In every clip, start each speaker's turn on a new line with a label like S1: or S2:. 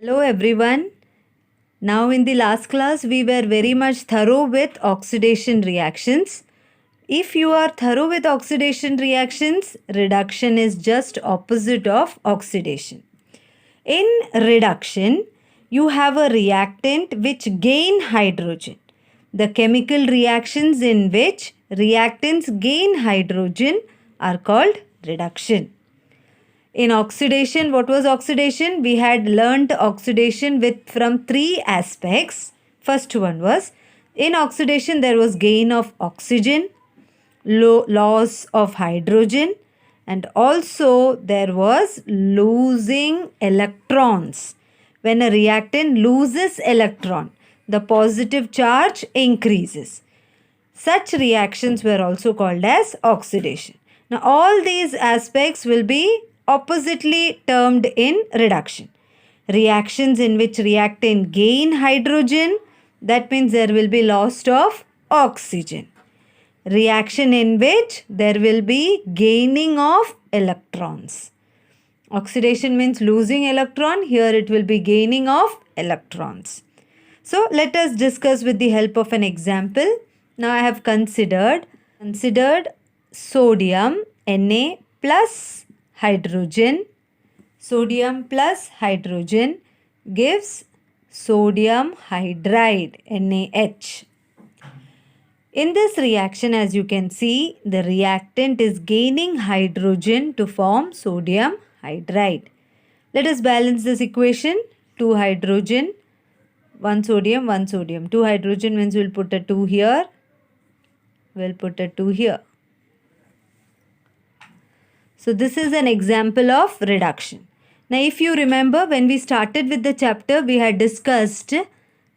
S1: Hello everyone. Now in the last class we were very much thorough with oxidation reactions. If you are thorough with oxidation reactions, reduction is just opposite of oxidation. In reduction, you have a reactant which gain hydrogen. The chemical reactions in which reactants gain hydrogen are called reduction. In oxidation, what was oxidation? We had learnt oxidation with from three aspects. First one was, in oxidation there was gain of oxygen, loss of hydrogen, and also there was losing electrons. When a reactant loses electron, the positive charge increases. Such reactions were also called as oxidation. Now all these aspects will be oppositely termed in reduction. Reactions in which reactant gain hydrogen, that means there will be loss of oxygen. Reaction in which there will be gaining of electrons. Oxidation means losing electron, here it will be gaining of electrons. So let us discuss with the help of an example. Now I have considered sodium Na plus hydrogen. Sodium plus hydrogen gives sodium hydride NaH. In this reaction, as you can see, the reactant is gaining hydrogen to form sodium hydride. Let us balance this equation. 2 hydrogen, 1 sodium, 1 sodium. 2 hydrogen means we'll put a 2 here. We'll put a 2 here. So this is an example of reduction. Now if you remember, when we started with the chapter, we had discussed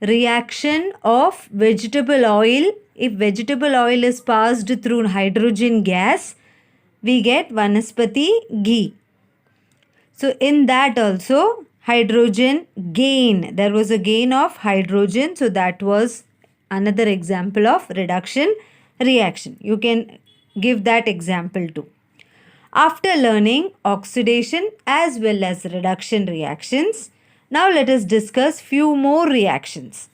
S1: reaction of vegetable oil. If vegetable oil is passed through hydrogen gas, we get vanaspati ghee. So in that also hydrogen gain. There was a gain of hydrogen. So that was another example of reduction reaction. You can give that example too. After learning oxidation as well as reduction reactions, now let us discuss few more reactions.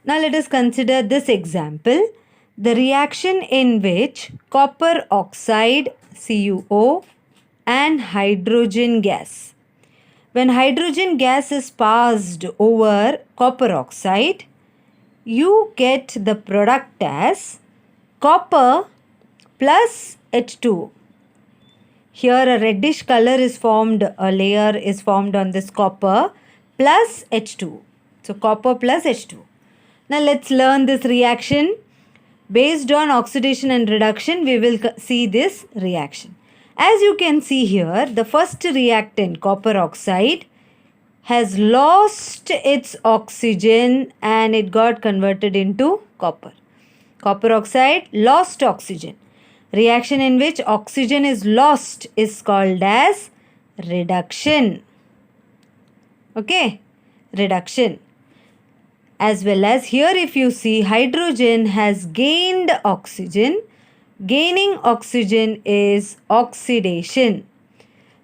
S1: Now let us consider this example. The reaction in which copper oxide CuO and hydrogen gas. When hydrogen gas is passed over copper oxide, you get the product as copper plus H2O. Here a reddish color is formed, a layer is formed on this copper plus H2O. So copper plus H2O. Now let's learn this reaction. Based on oxidation and reduction, we will see this reaction. As you can see here, the first reactant, copper oxide, has lost its oxygen and it got converted into copper. Copper oxide lost oxygen. Reaction in which oxygen is lost is called as reduction. Okay, reduction. As well as here if you see, hydrogen has gained oxygen. Gaining oxygen is oxidation.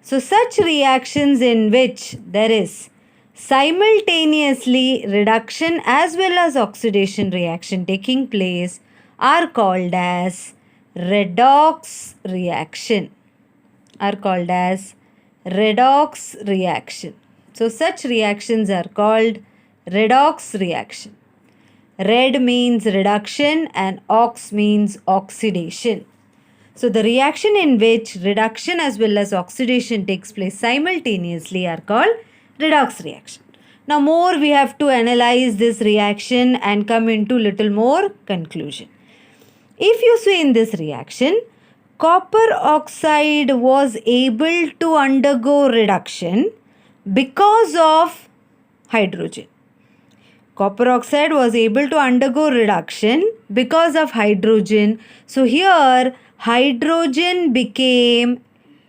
S1: So such reactions in which there is simultaneously reduction as well as oxidation reaction taking place are called as redox reaction. So such reactions are called redox reaction. Red means reduction and ox means oxidation. So the reaction in which reduction as well as oxidation takes place simultaneously are called redox reaction. Now more we have to analyze this reaction and come into little more conclusion. If you see in this reaction, copper oxide was able to undergo reduction because of hydrogen. Copper oxide was able to undergo reduction because of hydrogen. So here hydrogen became,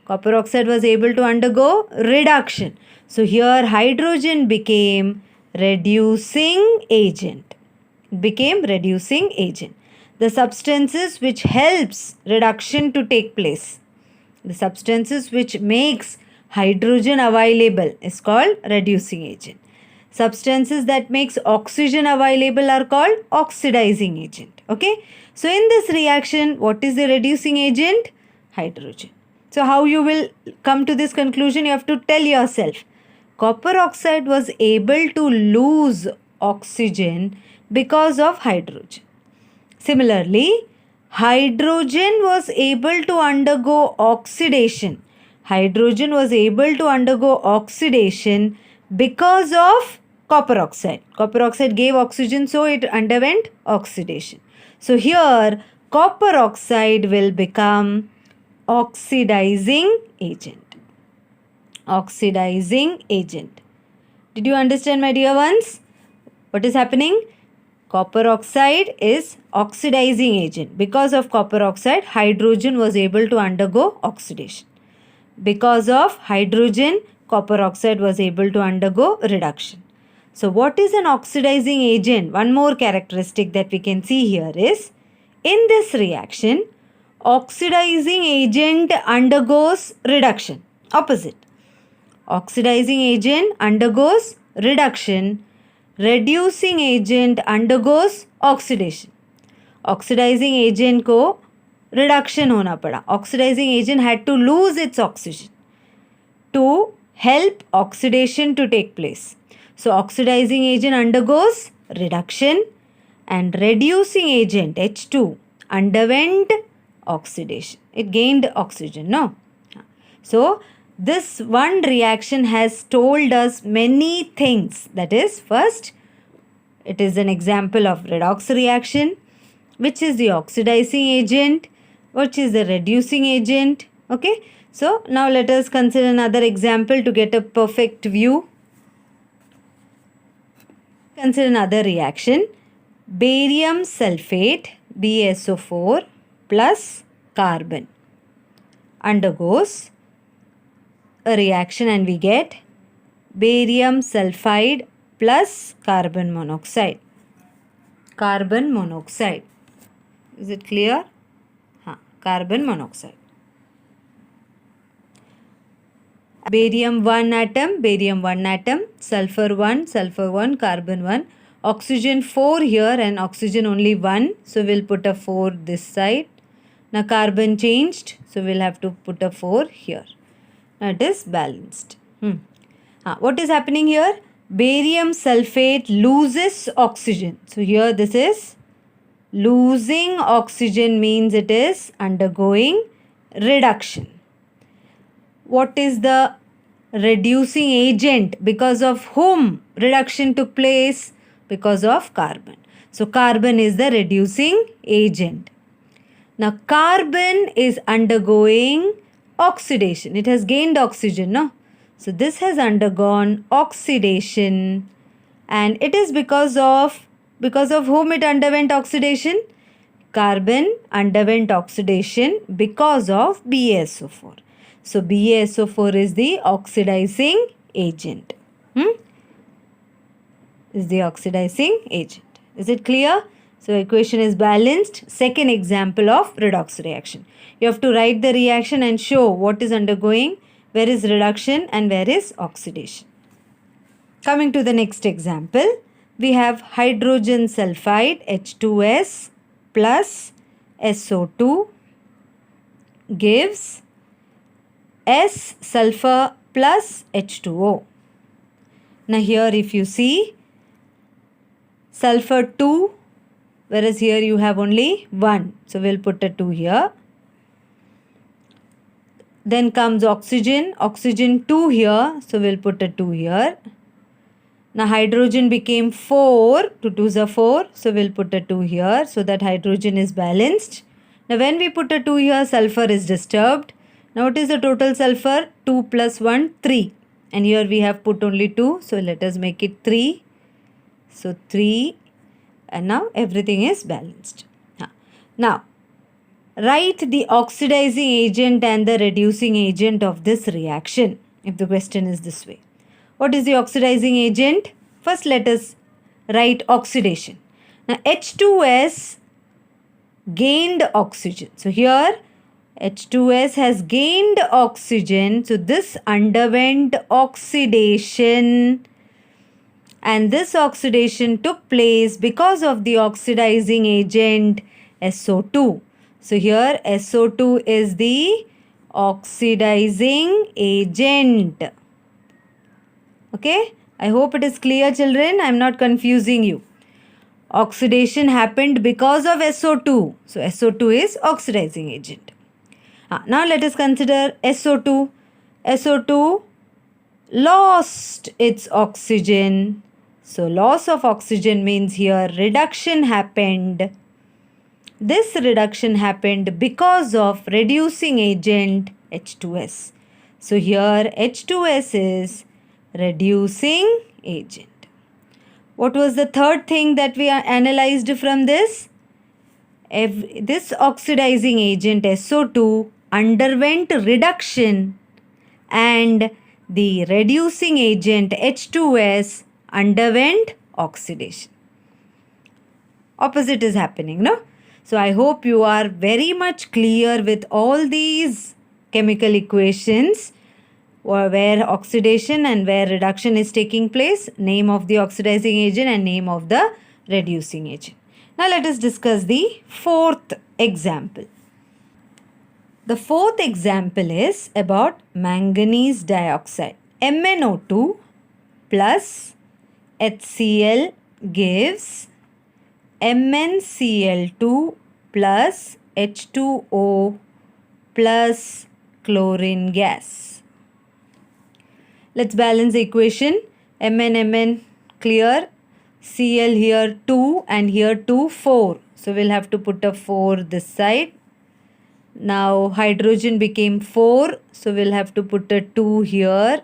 S1: copper oxide was able to undergo reduction. So here hydrogen became reducing agent. The substances which helps reduction to take place. The substances which makes hydrogen available is called reducing agent. Substances that makes oxygen available are called oxidizing agent. Okay. So in this reaction, what is the reducing agent? Hydrogen. So how you will come to this conclusion? You have to tell yourself. Copper oxide was able to lose oxygen because of hydrogen. Similarly, hydrogen was able to undergo oxidation. Hydrogen was able to undergo oxidation because of copper oxide. Copper oxide gave oxygen, so it underwent oxidation. So here, copper oxide will become oxidizing agent. Oxidizing agent. Did you understand, my dear ones? What is happening? Copper oxide is oxidizing agent. Because of copper oxide, hydrogen was able to undergo oxidation. Because of hydrogen, copper oxide was able to undergo reduction. So what is an oxidizing agent? One more characteristic that we can see here is, in this reaction, oxidizing agent undergoes reduction. Opposite. Oxidizing agent undergoes reduction. Reducing agent undergoes oxidation. Oxidizing agent को reduction होना पड़ा. Oxidizing agent had to lose its oxygen to help oxidation to take place. So oxidizing agent undergoes reduction and reducing agent H2 underwent oxidation. It gained oxygen, no? So this one reaction has told us many things. That is, first, it is an example of redox reaction, which is the oxidizing agent, which is the reducing agent. Okay. So now let us consider another example to get a perfect view. Consider another reaction. Barium sulfate, BaSO4 plus carbon undergoes a reaction and we get barium sulfide plus carbon monoxide. Carbon monoxide. Is it clear? Carbon monoxide. Barium 1 atom, sulfur 1, carbon 1, oxygen 4 here and oxygen only 1. So we'll put a 4 this side. Now carbon changed, so we'll have to put a 4 here. Now it is balanced. What is happening here? Barium sulfate loses oxygen. So here this is losing oxygen, means it is undergoing reduction. What is the reducing agent? Because of whom reduction took place? Because of carbon. So carbon is the reducing agent. Now carbon is undergoing oxidation. It has gained oxygen, no? So this has undergone oxidation, and it is because of whom it underwent oxidation? Carbon underwent oxidation because of BaSO4. So BaSO4 is the oxidizing agent. Is the oxidizing agent. Is it clear? So equation is balanced. Second example of redox reaction. You have to write the reaction and show what is undergoing, where is reduction and where is oxidation. Coming to the next example, we have hydrogen sulfide H2S plus SO2 gives S sulfur plus H2O. Now here if you see, sulfur 2, whereas here you have only 1. So we'll put a 2 here. Then comes oxygen 2 here. So we'll put a 2 here. Now hydrogen became 4. 2 2s are 4. So we'll put a 2 here so that hydrogen is balanced. Now when we put a 2 here, sulfur is disturbed. Now what is the total sulfur? 2 plus 1, 3. And here we have put only 2. So let us make it 3. So 3. And now everything is balanced. Now write the oxidizing agent and the reducing agent of this reaction. If the question is this way. What is the oxidizing agent? First let us write oxidation. Now H2S gained oxygen. So here H2S has gained oxygen. So this underwent oxidation. And this oxidation took place because of the oxidizing agent SO2. So here SO2 is the oxidizing agent. Okay, I hope it is clear, children. I am not confusing you. Oxidation happened because of SO2. So SO2 is oxidizing agent. Now let us consider SO2. SO2 lost its oxygen. So loss of oxygen means here reduction happened. This reduction happened because of reducing agent H2S. So here H2S is reducing agent. What was the third thing that we analyzed from this? This oxidizing agent SO2 underwent reduction and the reducing agent H2S underwent oxidation. Opposite is happening, no? So I hope you are very much clear with all these chemical equations where oxidation and where reduction is taking place, name of the oxidizing agent and name of the reducing agent. Now let us discuss the fourth example. The fourth example is about manganese dioxide. MnO2 plus HCl gives MnCl2 plus H2O plus chlorine gas. Let's balance the equation. Mn clear. Cl here 2 and here 2 4. So we'll have to put a 4 this side. Now hydrogen became 4. So we'll have to put a 2 here.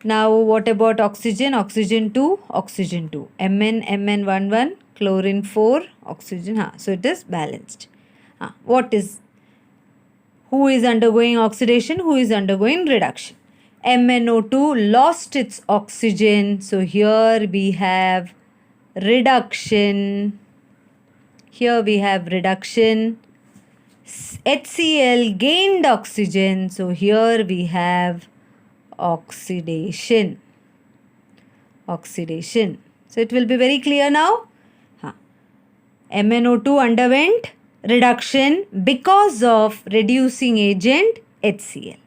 S1: Now what about oxygen? Oxygen 2, oxygen 2. Mn 1 1, chlorine 4, oxygen. So it is balanced. Who is undergoing oxidation? Who is undergoing reduction? MnO2 lost its oxygen. So here we have reduction. Here we have reduction. HCl gained oxygen. So here we have oxidation. Oxidation. So it will be very clear now. MnO2 underwent reduction because of reducing agent HCl.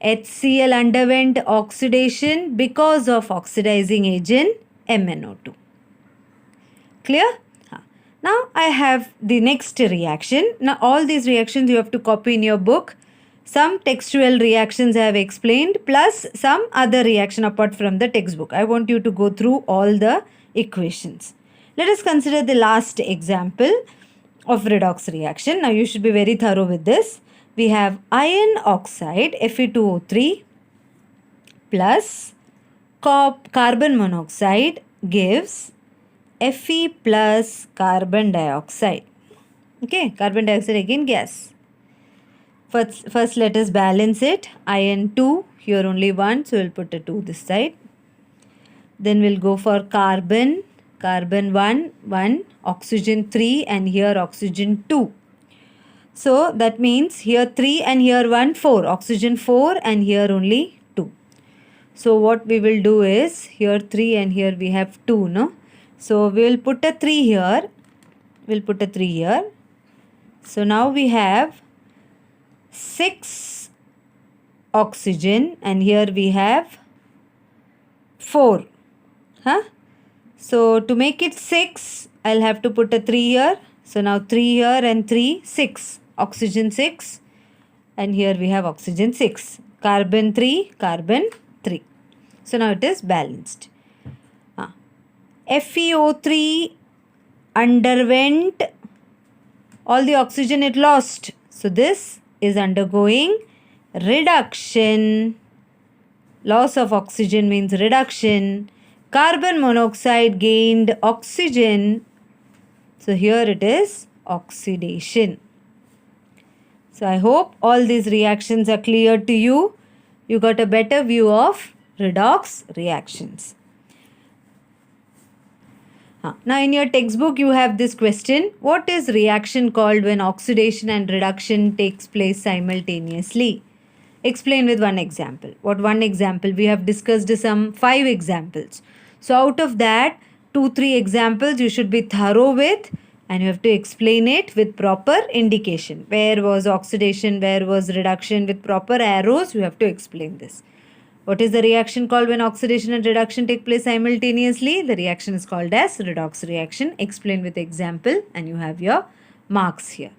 S1: HCl underwent oxidation because of oxidizing agent MnO2. Clear? Now I have the next reaction. Now all these reactions you have to copy in your book. Some textual reactions I have explained plus some other reaction apart from the textbook. I want you to go through all the equations. Let us consider the last example of redox reaction. Now you should be very thorough with this. We have iron oxide Fe2O3 plus carbon monoxide gives Fe plus carbon dioxide. Okay, carbon dioxide again gas. First let us balance it. Iron 2, here only 1, so we'll put a 2 this side. Then we'll go for carbon 1, oxygen 3 and here oxygen 2. So that means here 3 and here 1, 4. Oxygen 4 and here only 2. So what we will do is here 3 and here we have 2, no? So we will put a 3 here. We'll put a 3 here. So now we have 6 oxygen and here we have 4. So to make it 6, I'll have to put a 3 here. So now 3 here and 3, 6. Oxygen 6 and here we have oxygen 6. Carbon 3, carbon 3. So now it is balanced. FeO3 underwent all the oxygen it lost. So this is undergoing reduction. Loss of oxygen means reduction. Carbon monoxide gained oxygen. So here it is oxidation. So I hope all these reactions are clear to you. You got a better view of redox reactions. Now in your textbook you have this question. What is reaction called when oxidation and reduction takes place simultaneously? Explain with one example. What one example? We have discussed some 5 examples. So out of that, 2-3 examples you should be thorough with, and you have to explain it with proper indication. Where was oxidation, where was reduction, with proper arrows you have to explain this. What is the reaction called when oxidation and reduction take place simultaneously? The reaction is called as redox reaction. Explain with example and you have your marks here.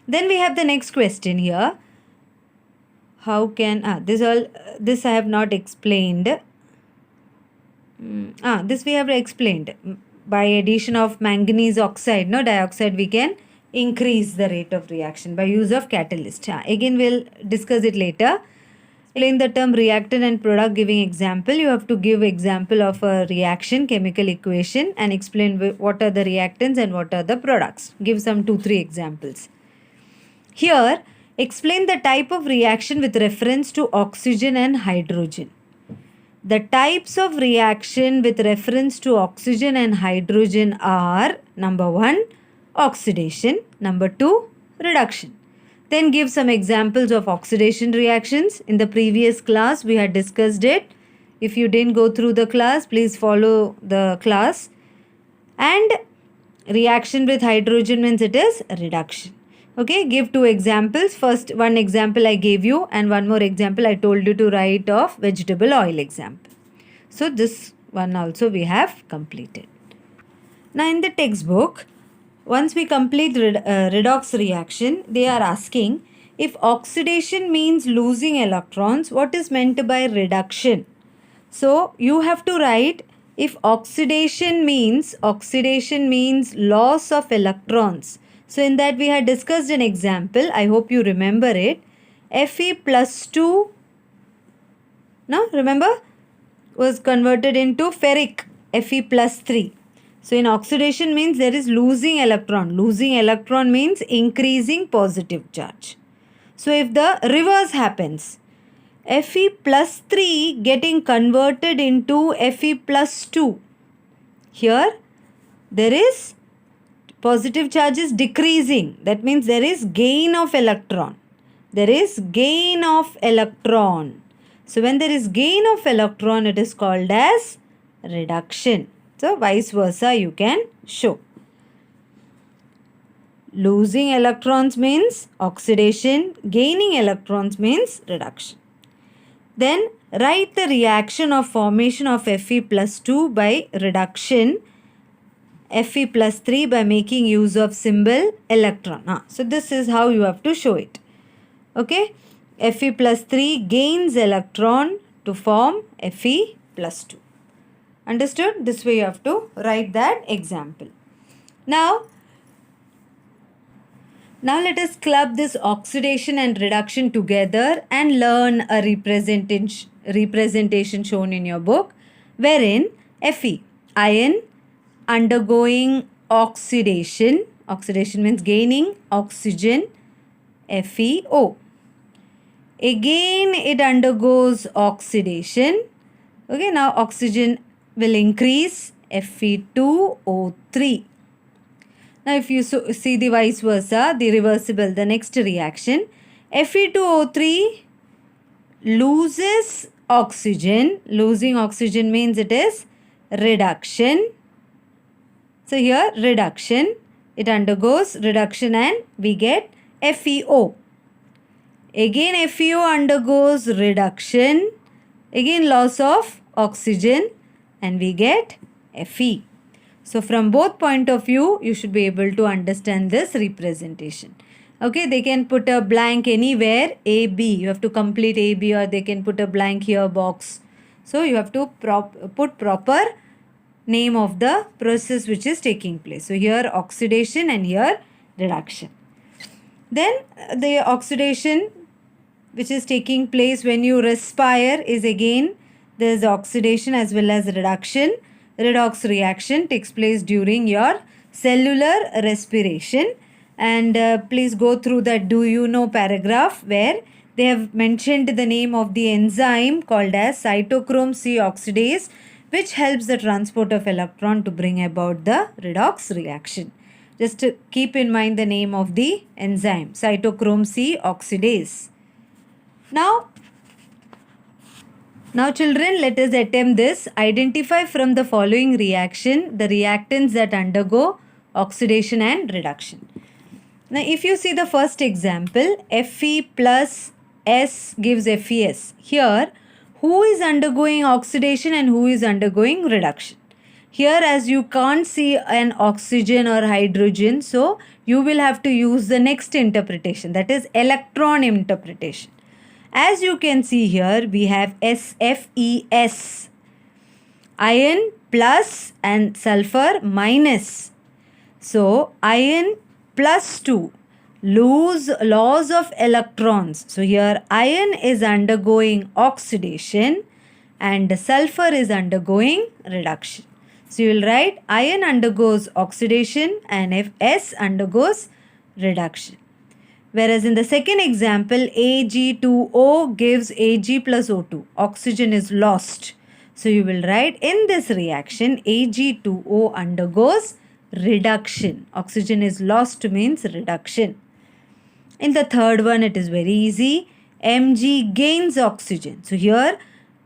S1: Then we have the next question here. How can this I have not explained. This we have explained. By addition of manganese oxide, dioxide, we can increase the rate of reaction by use of catalyst. Again we'll discuss it later. Explain the term reactant and product giving example. You have to give example of a reaction, chemical equation, and explain what are the reactants and what are the products. Give some 2-3 examples. Here, explain the type of reaction with reference to oxygen and hydrogen. The types of reaction with reference to oxygen and hydrogen are: number 1, oxidation; number 2, reduction. Then give some examples of oxidation reactions. In the previous class, we had discussed it. If you didn't go through the class, please follow the class. And reaction with hydrogen means it is reduction. Okay, give 2 examples. First, one example I gave you, and one more example I told you to write of vegetable oil example. So this one also we have completed. Now in the textbook, once we complete redox reaction, they are asking if oxidation means losing electrons, what is meant by reduction? So you have to write, if oxidation means loss of electrons. So in that we had discussed an example. I hope you remember it. Fe plus 2, now remember, was converted into ferric Fe plus 3. So in oxidation means there is losing electron. Losing electron means increasing positive charge. So if the reverse happens, Fe plus 3 getting converted into Fe plus 2. Here there is positive charge is decreasing. That means there is gain of electron. There is gain of electron. So when there is gain of electron, it is called as reduction. So vice versa you can show. Losing electrons means oxidation. Gaining electrons means reduction. Then write the reaction of formation of Fe plus 2 by reduction Fe plus 3 by making use of symbol electron. So this is how you have to show it. Okay. Fe plus 3 gains electron to form Fe plus 2. Understood? This way you have to write that example. Now let us club this oxidation and reduction together and learn a representation shown in your book, wherein Fe, iron, undergoing oxidation. Oxidation means gaining oxygen, FeO. Again it undergoes oxidation. Okay, now oxygen will increase, Fe2O3. Now if you see the vice versa, the reversible, the next reaction, Fe2O3 loses oxygen. Losing oxygen means it is reduction. So here reduction, it undergoes reduction and we get FeO. Again FeO undergoes reduction, again loss of oxygen, and we get Fe. So from both point of view, you should be able to understand this representation. Okay, they can put a blank anywhere, AB. You have to complete AB, or they can put a blank here box. So you have to put proper name of the process which is taking place. So here oxidation and here reduction. Then the oxidation which is taking place when you respire is again there is oxidation as well as reduction. Redox reaction takes place during your cellular respiration. And please go through that do you know paragraph where they have mentioned the name of the enzyme called as cytochrome C oxidase, which helps the transport of electron to bring about the redox reaction. Just to keep in mind the name of the enzyme, cytochrome C oxidase. Now children, let us attempt this. Identify from the following reaction the reactants that undergo oxidation and reduction. Now if you see the first example, Fe plus S gives FeS. Here, who is undergoing oxidation and who is undergoing reduction? Here, as you can't see an oxygen or hydrogen, so you will have to use the next interpretation, that is electron interpretation. As you can see here, we have SFES, iron plus and sulfur minus. So, iron plus 2, loss of electrons. So, here iron is undergoing oxidation and sulfur is undergoing reduction. So, you will write iron undergoes oxidation and S undergoes reduction. Whereas in the second example, Ag2O gives Ag plus O2. Oxygen is lost. So you will write in this reaction, Ag2O undergoes reduction. Oxygen is lost means reduction. In the third one, it is very easy. Mg gains oxygen. So here,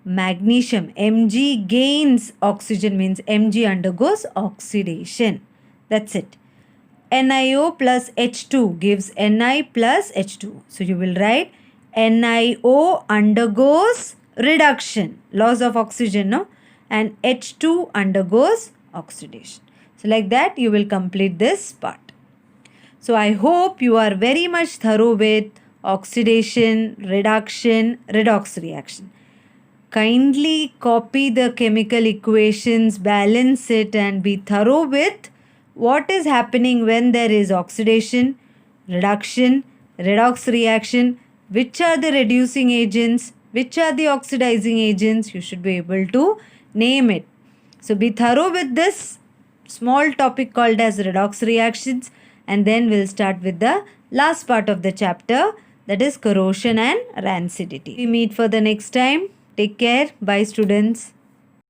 S1: magnesium, Mg gains oxygen means Mg undergoes oxidation. That's it. NiO plus H2 gives Ni plus H2. So you will write NiO undergoes reduction, loss of oxygen, no? And H2 undergoes oxidation. So like that you will complete this part. So I hope you are very much thorough with oxidation, reduction, redox reaction. Kindly copy the chemical equations, balance it and be thorough with what is happening when there is oxidation, reduction, redox reaction, which are the reducing agents, which are the oxidizing agents. You should be able to name it. So be thorough with this small topic called as redox reactions, and then we'll start with the last part of the chapter, that is corrosion and rancidity. We meet for the next time. Take care. Bye students.